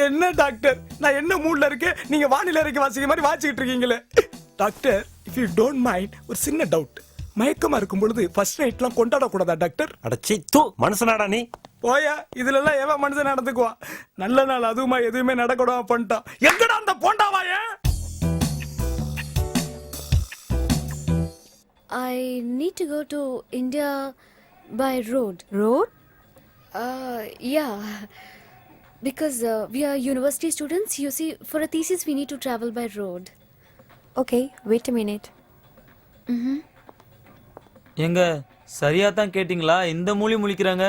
என்ன டாக்டர், நான் என்ன மூட்ல இருக்கேன், நீங்க வானிலை அறிக்கை வாசிக்கிற மாதிரி வாசிக்கிட்டு இருக்கீங்களே. Doctor, if you don't mind, ஒரு சின்ன டவுட். மயக்கமா இருக்கும் பொழுது ஃபர்ஸ்ட் நைட்லாம் கொண்டாடக்கூடாதா டாக்டர்? அடச்சி தூ, மனுஷனாடா நீ? போயா, இதுல எல்லாம் எவன் மனுஷன் நடந்துக்குவான்? நல்ல நாள் அதுவுமா எதுவுமே நடக்கூடாம பண்ணிட்டான். எங்கடா அந்த போண்டாவாய? I need to go to India by road. Road? Yeah. Because we are university students, you see, for a thesis we need to travel by road. Okay, wait a minute. எங்க சரியா தான் கேட்டிங்களா? இந்த மூலி முழிக்கிறாங்க.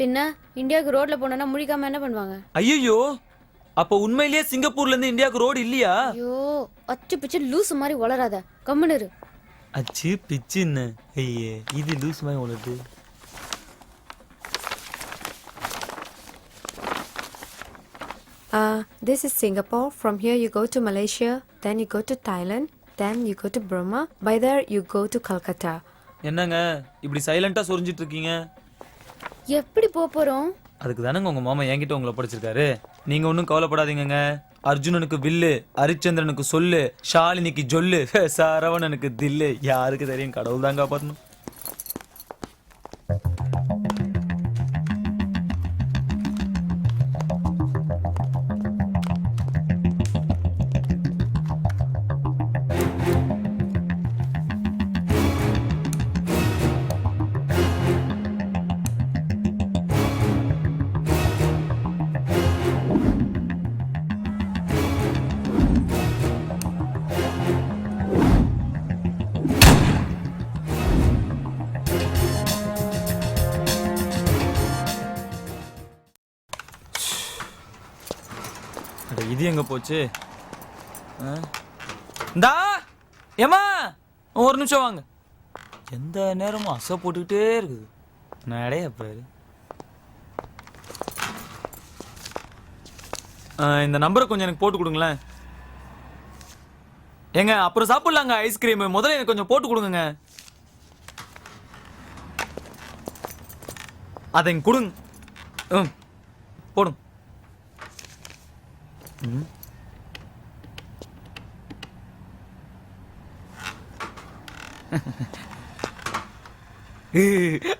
பின்ன இந்தியாவுக்கு ரோட்ல போனோம்னா முழிக்காம என்ன பண்ணுவாங்க? ஐயோ, அப்ப உண்மையிலேயே சிங்கப்பூர்ல இருந்து இந்தியாவுக்கு ரோடு இல்லையா? ஐயோ, அச்சு பிச்சு லூசு மாதிரி வளராத, கம்முனு இரு. அச்சு பிச்சுன்னு ஐயே, இது லூஸ் மாதிரி உனது. This is Singapore. From here you go to Malaysia, then you go to Thailand, then you go to Burma. By there you go to Calcutta. என்னங்க இப்படி சைலண்டா சொரிஞ்சிட்டு இருக்கீங்க? எப்படி போறோம்? அதுக்கு தானங்க உங்க மாமா என்கிட்ட உங்களை படிச்சிருக்காரு. நீங்க ஒன்றும் கவலைப்படாதீங்கங்க. அர்ஜுனனுக்கு வில்லு, ஹரிச்சந்திரனுக்கு சொல்லு, ஷாலினிக்கு ஜொல்லு, சரவணனுக்கு தில்லு. யாருக்கு தெரியும், கடவுள் தான் காப்பாற்றணும். இது எங்க போச்சு? இந்தா ஏமா, ஒரு நிமிஷம் வாங்க. எந்த நேரமும் அசை போட்டுக்கிட்டே இருக்குது. நடைய பாரு. இந்த நம்பரை கொஞ்சம் எனக்கு போட்டு கொடுங்களேன். ஏங்க அப்புறம் சாப்பிடலாங்க ஐஸ்கிரீம். முதல்ல எனக்கு கொஞ்சம் போட்டு கொடுங்க. அதை கொடுங்க. போடும்.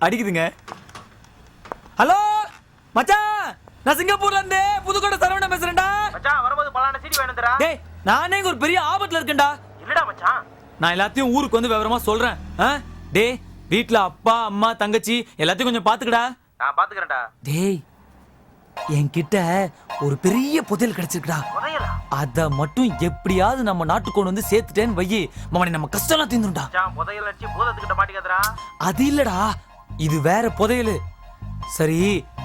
அடிக்குதுங்க. ஹலோ மச்சான், நான் சிங்கப்பூர்ல இருந்து புதுக்கோட்டை சரவணா பேசுறேன்டா. மச்சான், வரும்போது பலான சீடி வேணும்டா. டேய், நானே ஒரு பெரிய ஆபத்துல இருக்கேன்டா. இல்லடா மச்சான், நான் எல்லாத்தையும் ஊருக்கு வந்து விவரமா சொல்றேன். டேய், வீட்ல அப்பா அம்மா தங்கச்சி எல்லாத்தையும் கொஞ்சம் பாத்துக்கடா. நான் பாத்துக்கறேன்டா. டேய், என்கிட்ட ஒரு பெரிய புதையல் கிடைச்சிருக்குடா. புதையலா? அத மட்டும் எப்படியாவது நம்ம நாட்டுக்கு கொண்டு வந்து சேர்த்துட்டேன்னு வையி, மாமனே நம்ம கஷ்டம்லாம் தீந்துடா. மச்சான், புதையல் அடிச்சு பூதத்துக்கிட்ட மாட்டிக்காதடா. அது இல்லடா, இது வேற புதையல். சரி,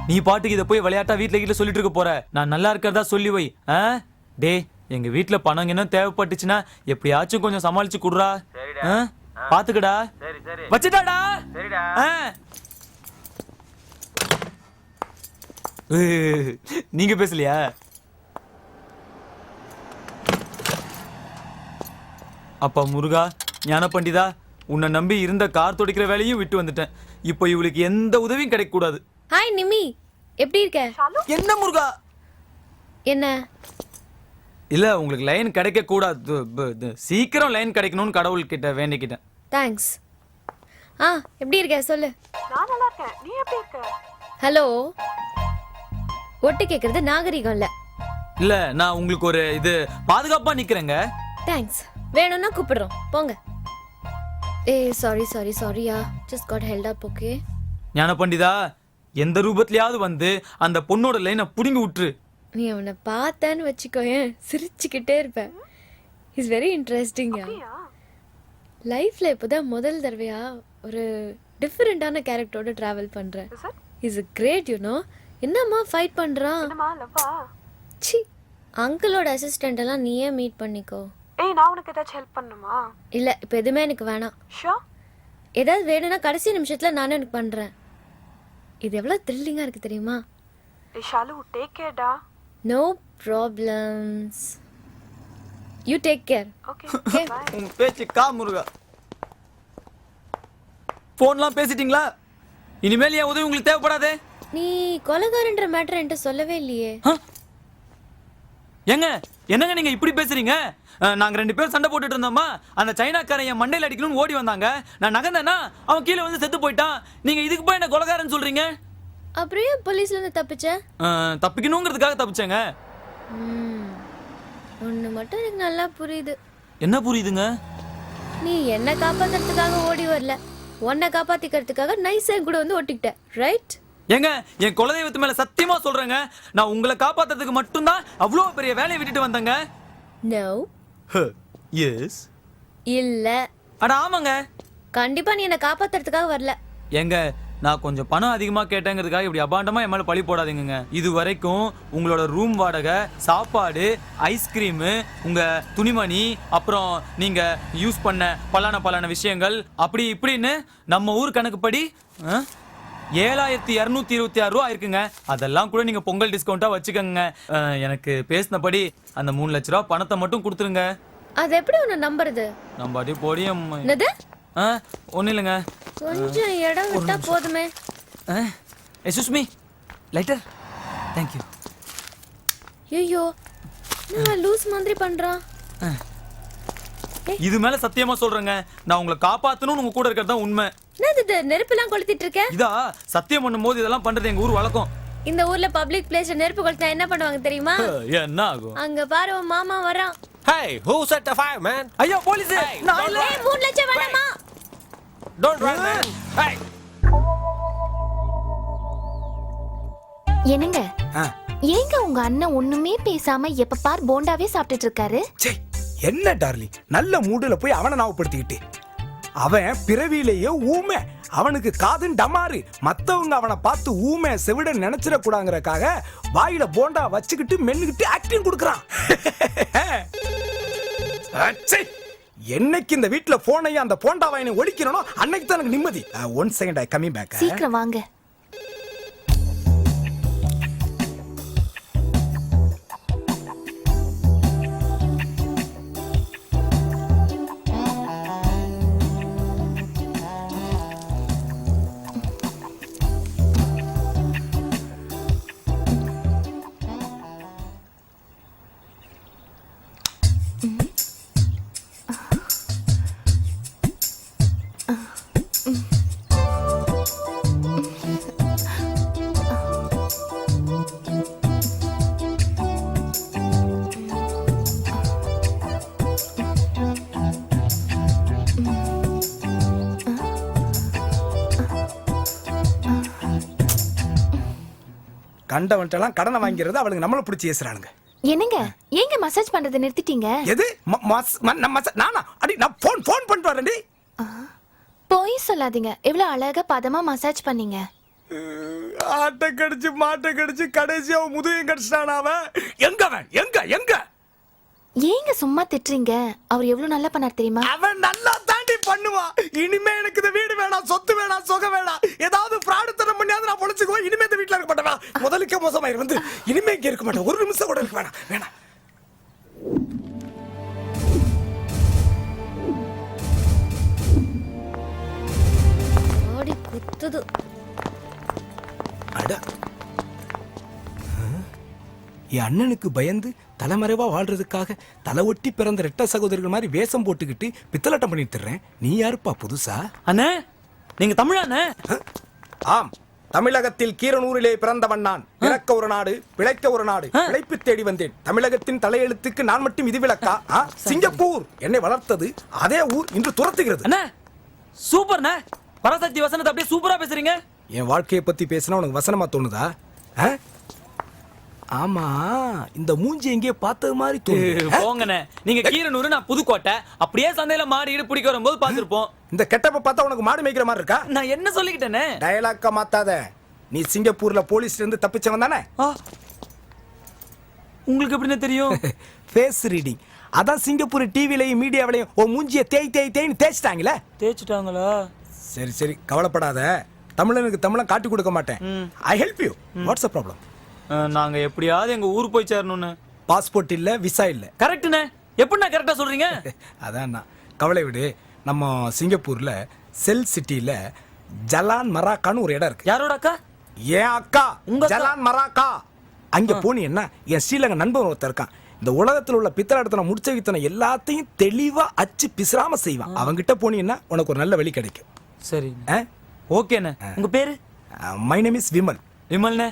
நீ பாட்டுக்கு இத போய் விளையாட்டா வீட்ல சொல்லிட்டு இருக்க போற. நான் நல்லா இருக்கிறதா சொல்லி வை. டேய், எங்க வீட்ல பணம் என்ன தேவைப்பட்டுச்சுன்னா எப்படியாச்சும் கொஞ்சம் சமாளிச்சு குடுறா. பாத்துக்கடா. சரி சரி. வச்சுட்டாடா. சரிடா. நீங்க பேசலையா? அப்பா முருகா, ஞான பண்டிதா, உன்னை நம்பி இருந்த கார் துடைக்கிற வேலையும் விட்டு வந்துட்டேன். இப்போ இவளுக்கு எந்த உதவியும் கிடைக்க கூடாது. ஹாய் நிமி, எப்படி இருக்க? என்ன முருகா? என்ன இல்ல, உங்களுக்கு லைன் கிடைக்க கூடாது. சீக்கிரம் லைன் கிடைக்கணும்னு கடவுள் கிட்ட வேண்டிக்கிட்டேன். தேங்க்ஸ். எப்படி இருக்க சொல்லு. நான் நல்லா இருக்கேன். நீ எப்படி இருக்க? ஹலோ, ஒட்டு கேக்குறது நாகரிகம் இல்ல. இல்ல, நான் உங்களுக்கு ஒரு இது பாதுகாப்பா நிக்கிறேங்க. தேங்க்ஸ். வேணும்னா கூப்பிடுறோம், போங்க. சாரியா, ஜஸ்ட் காட் ஹெல்ட் அப். ஓகே ஞான பண்டிதா, எந்த ரூபத்திலயாவது வந்து அந்த பொண்ணோட லைனை புடுங்கி விட்டுரு. நீ அவனை பார்த்தேன்னு வச்சுக்கோயேன், சிரிச்சுக்கிட்டே இருப்பேன். Is very interesting. லைஃப்ல இப்போதான் முதல் தடவையா ஒரு டிஃபரெண்டான கேரக்டரோட டிராவல் பண்றேன். Is great, you know. என்னம்மா ஃபைட் பண்றான்? சி, அங்கிளோட அசிஸ்டன்ட் எல்லாம் நீயே மீட் பண்ணிக்கோ. நான் உனக்கு ஏதாச்சும் ஹெல்ப் பண்ணுமா? இல்ல, இப்போ எதுவுமே எனக்கு வேணாம். ஷூர். ஏதாவது வேணும்னா கடைசி நிமிஷத்துல நானே எனக்கு பண்றேன். இது எவ்வளவு த்ரில்லிங்கா இருக்கு தெரியுமா? ஷாலு, டேக் கேர்டா. No problems. You take care. Okay. உங்க பேச்சு கா முருகா. போன்லாம் பேசிட்டீங்களா? இனிமேல் என் உதவி உங்களுக்கு தேவைப்படாதே. நீ கொலைகாரன்ற மேட்டர் என்கிட்ட சொல்லவே இல்லையே. ஏங்க என்னங்க நீங்க இப்படி பேசுறீங்க? நாங்க 2 பேரும் சண்டை போட்டுட்டு இருந்தோமா, அந்த சைனாக்காரன் என் மண்டையில அடிக்கணும்னு ஓடி வந்தாங்க. நான் நகர்ந்தேன்னா அவன் கீழே வந்து செத்து போயிட்டான். நீங்க இதுக்கு போய் என்ன கொலைகாரன்னு சொல்றீங்க? அப்புறம் ஏன் போலீஸ்ல இருந்து தப்பிச்ச? தப்பிக்கணுங்கிறதுக்காக தப்பிச்சேங்க. ஒண்ணு மட்டும் எனக்கு நல்லா புரியுது. என்ன புரியுதுங்க? நீ என்ன காப்பாத்துறதுக்காக ஓடி வரல, உன்னை காப்பாத்திக்கிறதுக்காக நைஸா கூட வந்து ஒட்டிக்கிட்ட, ரைட்? ஏங்க என் குலதெய்வத்து மேல சத்தியமா சொல்றேங்க, நான் உங்களை காப்பாத்துறதுக்கு மட்டும்தான் அவ்வளோ பெரிய வேலையை விட்டுட்டு வந்தேங்க. நோ. எஸ். இல்ல. அட ஆமாங்க. கண்டிப்பா நீ என்ன காப்பாத்துறதுக்காக வரல. ஏங்க நான் கொஞ்சம் பணம் அதிகமா கேட்டேங்கிறதுக்காக இப்படி அபாண்டமா என் மேல பழி போடாதீங்க. இது வரைக்கும் உங்களோட ரூம் வாடகை, சாப்பாடு, ஐஸ்கிரீமு, உங்க துணிமணி, அப்புறம் நீங்க யூஸ் பண்ண பலான விஷயங்கள் அப்படி இப்படின்னு நம்ம ஊர் கணக்குப்படி 7226 ரூபா இருக்குங்க. அதெல்லாம் கூட நீங்க பொங்கல் டிஸ்கவுண்டா வச்சுக்கோங்க. எனக்கு பேசினபடி அந்த 3 லட்ச ரூபா பணத்தை மட்டும் கொடுத்துருங்க. அது எப்படி உன்னை நம்புறது? நம்ம அடி போடியும். என்னது? ஒன்றும் இல்லைங்க. கொஞ்சம் இடம் விட்டா போதுமே. Excuse me, lighter. தேங்க்யூ. ஐயோ, நான் லூஸ் மாதிரி பண்றான். இது மேல சத்தியமா சொல்றேங்க, நான் உங்களை காப்பாத்தணும் உங்க கூட இருக்கிறது தான் உண்மை. என்னது இது, நெருப்பெல்லாம் கொளுத்திட்டு இருக்க? இதா சத்தியம் பண்ணும்போது இதெல்லாம் பண்றது எங்க ஊர் வழக்கம். இந்த ஊர்ல பப்ளிக் பிளேஸ்ல நெருப்பு கொளுத்தினா என்ன பண்ணுவாங்க தெரியுமா? என்ன ஆகும்? அங்க பாரு உன் மாமா வரான். Hey, who set the fire, man? ஐயா போலீஸ். நான் இல்ல. 3 லட்சம் வேணுமா? Don't run, man. Hey. என்னங்க ஏங்க உங்க அண்ணன் ஒண்ணுமே பேசாம எப்ப பார் போண்டாவே சாப்பிட்டுட்டு இருக்காரு? என்ன டார்லிங், நல்ல மூடுல போய் அவனை ஞாபகப்படுத்திக்கிட்டு. அவன் பிறவியிலேயே ஊமை, அவனுக்கு காதுன்னு டமாரு. மத்தவங்க அவனை பார்த்து ஊமை செவிட நினைச்சிட கூடாங்கிறக்காக வாயில போண்டா வச்சுக்கிட்டு மென்னுக்கிட்டு ஆக்டிங் கொடுக்கறான். என்னைக்கு இந்த வீட்டுல போனையும் அந்த போண்டா வாயினை ஒழிக்கிறனோ அன்னைக்கு தான் எனக்கு நிம்மதி. 1 செகண்ட், ஐ கமிங் பேக். சீக்கிரம் வாங்க. கண்டவன்ட்டெல்லாம் கடனை வாங்கிறது அவளுக்கு நம்மள பிடிச்சி ஏசுறானுங்க. என்னங்க ஏங்க மசாஜ் பண்றதை நிறுத்திட்டீங்க? எது நானா? அடி நான் போன் பண்ணிட்டு வரேன்டி. போய் சொல்லாதீங்க, எவ்வளவு அழகா பதமா மசாஜ் பண்ணீங்க. ஆட்டை கடிச்சு மாட்டை கடிச்சு கடைசியா முதுகையும் கடிச்சிட்டான் அவன். எங்க ஏங்க சும்மா திட்டுறீங்க? அவர் எவ்வளவு நல்லா பண்ணார் தெரியுமா? அவன் நல்லா தாண்டி பண்ணுவான். இனிமே எனக்கு இந்த வீடு வேணாம், சொத்து வேணாம், சொகம் வேணாம். ஏதாவது பிராடுத்தனம் பண்ணியாவது நான் பொழைச்சுக்குவேன். இனிமே இந்த வீட்டுல இருக்க மாட்டேன். முதலுக்கே மோசமாயிரு வந்து இனிமே இங்க இருக்க மாட்டேன். ஒரு நிமிஷம் கூட இருக்க வேணாம். ஓடி குத்துது. அட, என் அண்ணனுக்கு பயந்து தலைமறைவா வாழ்றதுக்காக தலை ஒட்டி பிறந்த ரெட்ட சகோதரிகள் மாதிரி வேஷம் போட்டுக்கிட்டு பித்தலாட்டம் பண்ணிட்டு தர்றேன். நீ யாருப்பா புதுசா? அண்ணே நீங்க தமிழாண்ணே? ஆம், தமிழகத்தில் கீரனூரிலே பிறந்தவன் நான். பிறக்க ஒரு நாடு, பிழைக்க ஒரு நாடு, பிழைப்பு தேடி வந்தேன். தமிழகத்தின் தலையெழுத்துக்கு நான் மட்டும் விதிவிலக்கா? சிங்கப்பூர் என்னை வளர்த்தது, அதே ஊர் இன்று துரத்துகிறது. அண்ணே சூப்பர்ண்ணே, பராசக்தி வசனத்தை அப்படியே சூப்பரா பேசுறீங்க. என் வாழ்க்கையை பத்தி பேசினா உனக்கு வசனமா தோணுதா? ஆமா, இந்த மூஞ்சி எங்கேயே பார்த்தது மாதிரி தோணுது. போங்கண்ணே, நீங்க கீரனூர், நான் புதுக்கோட்டை. அப்படியே சந்தையில மாடு ஈடு பிடிக்க வரும்போது பாத்துருப்போம். இந்த கெட்டப்ப பார்த்தா உனக்கு மாடு மேய்க்கிற மாதிரி இருக்கா? நான் என்ன சொல்லிக்கிட்டேனே? டயலாக்க மாத்தாத. நீ சிங்கப்பூர்ல போலீஸ்ல இருந்து தப்பிச்சவன் தானே? உங்களுக்கு எப்படின்னு தெரியும்? Face reading. அதான் சிங்கப்பூர் டிவிலையும் மீடியாவிலையும் ஓ மூஞ்சிய தேய்ன்னு தேய்ச்சிட்டாங்களே. தேய்ச்சிட்டாங்களா? சரி கவலைப்படாத. தமிழனுக்கு தமிழன் காட்டி கொடுக்க மாட்டேன். I help you. What's the problem? நாங்க எப்படியாவது எங்க ஊர் போய் சேரணும்னு. பாஸ்போர்ட் இல்ல, விசா இல்ல. கரெக்ட்ண்ணே. எப்படிண்ணா கரெக்டா சொல்றீங்க? அதான் கவலை விடு. நம்ம சிங்கப்பூர்ல செல் சிட்டில ஜலான் மராக்கான்னு ஒரு இடம் இருக்கு. யாரோட அக்கா? ஏன் அக்கா? உங்க ஜலான் மராக்கா. அங்க போனீங்கன்னா என் ஸ்ரீலங்கா நண்பன் ஒருத்தன் இருக்கான். இந்த உலகத்துல உள்ள பித்தலாட்டத்தனை முடிச்ச வித்தனை எல்லாத்தையும் தெளிவா அச்சு பிசுறாம செய்வான். அவன்கிட்ட போனீங்கன்னா உனக்கு ஒரு நல்ல வழி கிடைக்கும். சரி ஓகேண்ணே. உங்க பேரு? My name is Vimal. விமல்ண்ணே.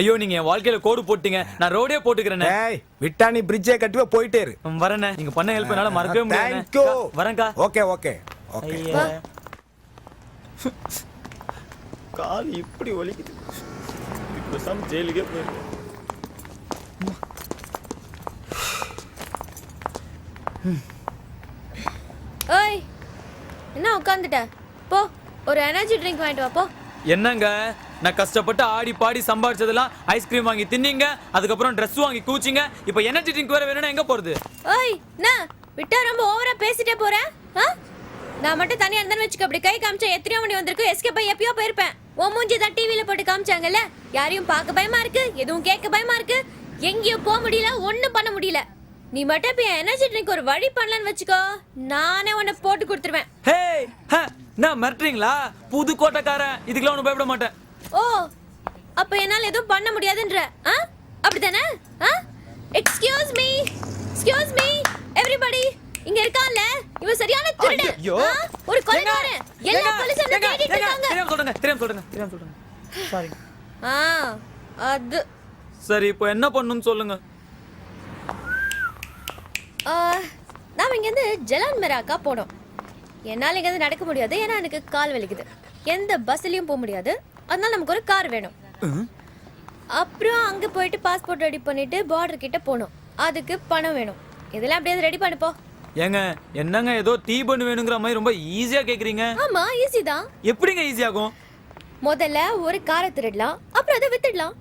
ஐயோ நீங்க என் வாழ்க்கையில கோடு போட்டீங்க, நான் ரோடே போட்டுக்கிறேண்ணே. ஏய் விட்டா நீ பிரிட்ஜே கட்டிவே போயிட்டே இரு. வரேண்ணே, நீங்க பண்ண ஹெல்ப் என்னால மறக்கவே முடியாது. Thank you. வரேன்க்கா. Okay okay okay. கால் இப்படி வலிக்குது. இப்போ சம் ஜெயிலுக்கே போயிரு. ஓய் என்ன உட்காந்துட்ட? போ ஒரு எனர்ஜி ட்ரிங்க் வாங்கிட்டு வா போ. என்னங்க நான் கஷ்டப்பட்டு ஆடி பாடி சம்பாதிச்சதெல்லாம் ஐஸ்கிரீம் வாங்கி தின்னீங்க, அதுக்கப்புறம் ட்ரெஸ் வாங்கி கூச்சிங்க, இப்போ எனர்ஜி ட்ரிங்க் வேற வேணும்னா எங்க போறது? ஓய் என்ன விட்டா ரொம்ப ஓவரா பேசிட்டே போறேன். நான் மட்டும் தனியா இருந்தேன்னு வச்சுக்க, அப்படி கை காமிச்சா எத்தனையோ மணி வந்திருக்கு, எஸ்கேப் ஆகி எப்பயோ போயிருப்பேன். உன் மூஞ்சி தான் டிவியில போட்டு காமிச்சாங்கல்ல, யாரையும் பார்க்க பயமா இருக்கு, எதுவும் கேட்க பயமா இருக்கு, எங்கேயும் போக முடியல, ஒண்ணும் பண்ண முடியல. நீ மட்டும் இப்ப எனர்ஜி ட்ரிங்க் ஒரு வழி பண்ணலான்னு வச்சுக்கோ, நானே உன்னை போட்டு கொடுத்துருவேன். ஹே நான் மிரட்டுறீங்களா? புது கோட்டைக்காரன், இதுக்கெல்லாம் ஒன்றும் பயப்பட மாட்டேன். ஓ அப்ப என்னால எதுவும் பண்ண முடியாதுன்ற அப்படிதானே? எக்ஸ்கியூஸ் மீ எவ்ரிபடி, இங்க இருக்கான்ல இவன் சரியான திருடன். ஒரு கொலைகாரன். எல்லா போலீஸும் என்ன தேடிட்டு இருக்காங்க. தெரியாம சொல்றேங்க. சாரி. அது சரி இப்போ என்ன பண்ணணும்னு சொல்லுங்க. நாம இங்க இருந்து ஜலான் மெராக்கா போனோம். என்னால இங்க இருந்து நடக்க முடியாது, ஏன்னா எனக்கு கால் வலிக்குது. எந்த பஸ்லயும் போக முடியாது, அதனால நமக்கு ஒரு கார் வேணும். அப்புறம் அங்க போயிட்டு பாஸ்போர்ட் ரெடி பண்ணிட்டு பார்டர் கிட்ட போகணும், அதுக்கு பணம் வேணும். இதெல்லாம் அப்படியே ரெடி பண்ணிப்போ. ஏங்க என்னங்க ஏதோ டீ பண்ணு வேணுங்கிற மாதிரி ரொம்ப ஈஸியா கேக்குறீங்க. ஆமா ஈஸி தான். எப்படிங்க ஈஸி ஆகும்? முதல்ல ஒரு காரை திருடலாம், அப்புறம் அதை வித்துடலாம்.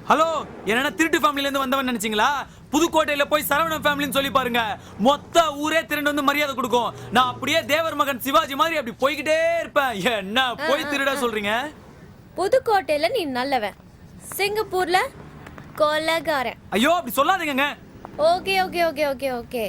ஹலோ, என்னன்னா திருட்டு ஃபேமிலில இருந்து வந்தவன் நினைச்சீங்களா? புதுக்கோட்டையில போய் சரவணன் ஃபேமிலின்னு சொல்லி பாருங்க, மொத்த ஊரே திருண்டு வந்து மரியாதை கொடுக்கும். நான் அப்படியே தேவர் மகன் சிவாஜி மாதிரி அப்படி போய்கிட்டே இருப்பேன். என்ன போய் திருட சொல்றீங்க? புதுக்கோட்டையில நீ நல்லவன், சிங்கப்பூர்ல கொலைகாரன். ஐயோ அப்படி சொல்லாதீங்க. Okay okay okay okay okay